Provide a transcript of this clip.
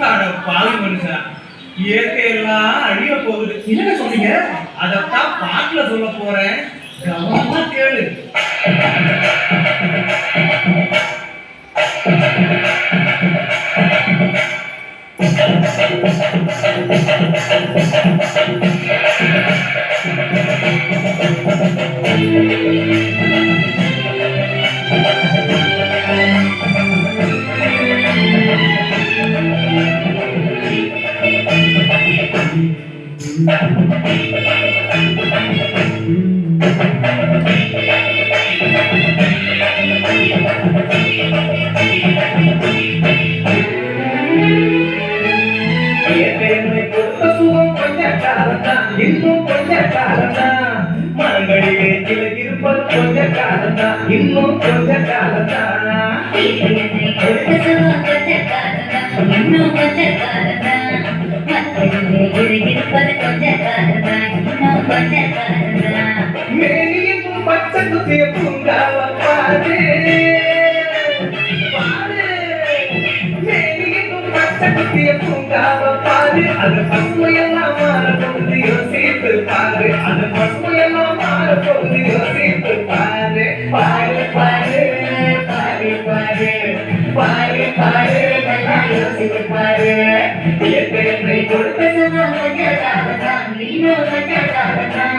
அட பாவி மனுஷா, இயற்கை எல்லாம் அழிய போகுது. என்னங்க சொன்னீங்க? அதத்தான் பாட்டுல சொல்ல போறேன், கவனமா கேளு. இன்னும் கொஞ்ச காலம்தான் மரங்களிலே கிளை இருப்பது கொஞ்ச காலம்தான், இன்னும் கொஞ்ச காலம்தான். இன்னும் கொஞ்ச காலம்தான் மரங்களிலே இருப்பது கொஞ்ச காலம்தான், இன்னும் கொஞ்ச காலம்தான். மேனியும் பச்சை குத்திய பூங்காவ பாரு மேனியும் பச்சை குத்திய பூங்காவ பாரு, அது பசுமையெல்லாம் மாற போகுது யோசித்து பாரு, அது பசுமையெல்லாம் மாற போகுது யோசித்து பாரு. பாரு பாரு பாரு பாரு பாரு பாரு நல்லா யோசித்து பாரு. இயற்கை கொடுத்த கொஞ்ச காலம்தான், இன்னும் கொஞ்ச காலம்தான்.